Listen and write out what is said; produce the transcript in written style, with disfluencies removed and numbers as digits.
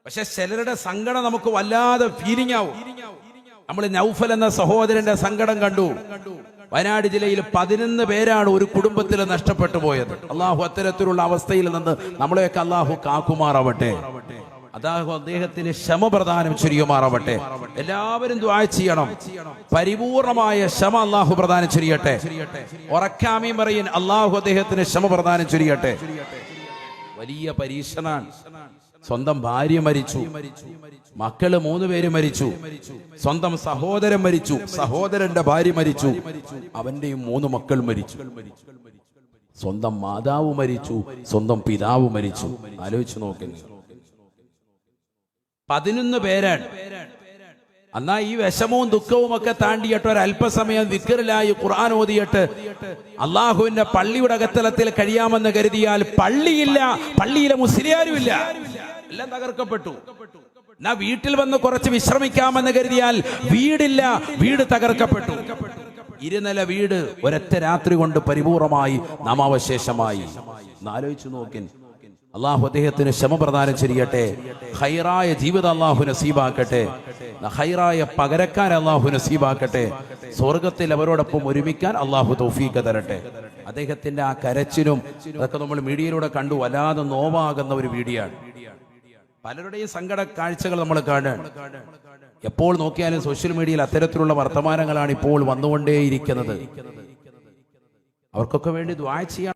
പക്ഷെ ചിലരുടെ സങ്കടം നമുക്ക് വല്ലാതെ ഫീലിംഗ് ആവും. നമ്മൾ നൗഫൽ എന്ന സഹോദരന്റെ സങ്കടം കണ്ടു. വയനാട് ജില്ലയിൽ 11 പേരാണ് ഒരു കുടുംബത്തിൽ നഷ്ടപ്പെട്ടു പോയത്. അള്ളാഹു അത്തരത്തിലുള്ള അവസ്ഥയിൽ നിന്ന് നമ്മളെയൊക്കെ അള്ളാഹു കാക്കുമാറാവട്ടെ. അതാഹു അദ്ദേഹത്തിന് ക്ഷമ പ്രദാനം ചെയ്യുമാറാവട്ടെ. എല്ലാവരും ദുആ ചെയ്യണം. പരിപൂർണമായ ക്ഷമ അള്ളാഹു പ്രദാനം ചെയ്യട്ടെ. ഉറക്കാമീൻ പറയിൻ, അള്ളാഹു അദ്ദേഹത്തിന് ക്ഷമ പ്രദാനം ചെയ്യട്ടെ. വലിയ പരീക്ഷണാണ്. സ്വന്തം ഭാര്യ മരിച്ചു, മക്കള് 3 പേര് മരിച്ചു, സ്വന്തം സഹോദരൻ മരിച്ചു, സഹോദരന്റെ ഭാര്യ മരിച്ചു, അവന്റെയും 3 മക്കൾ മരിച്ചു, സ്വന്തം മാതാവ് മരിച്ചു, സ്വന്തം പിതാവ് മരിച്ചു. ആലോചിച്ചു നോക്കുന്നു. 11 പേരാണ്. എന്നാ ഈ വിഷമവും ദുഃഖവും ഒക്കെ താണ്ടിയിട്ട് ഒരല്പസമയം ദിക്റിലായി ഖുർആൻ ഓതിയിട്ട് അള്ളാഹുവിന്റെ പള്ളിയുടെ അകത്തലത്തിൽ കഴിയാമെന്ന് കരുതിയാൽ പള്ളിയില്ല, പള്ളിയിലെ മുസ്ലിയാരുമില്ല, എല്ലാം തകർക്കപ്പെട്ടു. എന്നാ വീട്ടിൽ വന്ന് കുറച്ച് വിശ്രമിക്കാമെന്ന് കരുതിയാൽ വീടില്ല, വീട് തകർക്കപ്പെട്ടു. 2 നില വീട് ഒരൊറ്റ രാത്രി കൊണ്ട് പരിപൂർണമായി നാമാവശേഷമായി. ആലോചിച്ചു നോക്കിൻ. അള്ളാഹു അദ്ദേഹത്തിന് ക്ഷമ പ്രദാനം ചെയ്യട്ടെ. ഖൈറായ ജീവിതം അള്ളാഹു നസീബാക്കട്ടെ. ഖൈറായ പകരക്കാരെ അള്ളാഹു നസീബാക്കട്ടെ. സ്വർഗത്തിൽ അവരോടൊപ്പം ഒരുമിക്കാൻ അള്ളാഹു തൗഫീഖ് തരട്ടെ. അദ്ദേഹത്തിന്റെ ആ കരച്ചിലും അതൊക്കെ നമ്മൾ മീഡിയയിലൂടെ കണ്ടു. വല്ലാതെ നോവാകുന്ന ഒരു വീഡിയോ ആണ്. പലരുടെയും സങ്കട കാഴ്ചകൾ നമ്മൾ കാണുകയാണ്. എപ്പോൾ നോക്കിയാലും സോഷ്യൽ മീഡിയയിൽ അത്തരത്തിലുള്ള വർത്തമാനങ്ങളാണ് ഇപ്പോൾ വന്നുകൊണ്ടേയിരിക്കുന്നത്. അവർക്കൊക്കെ വേണ്ടി ദുആ ചെയ്യാൻ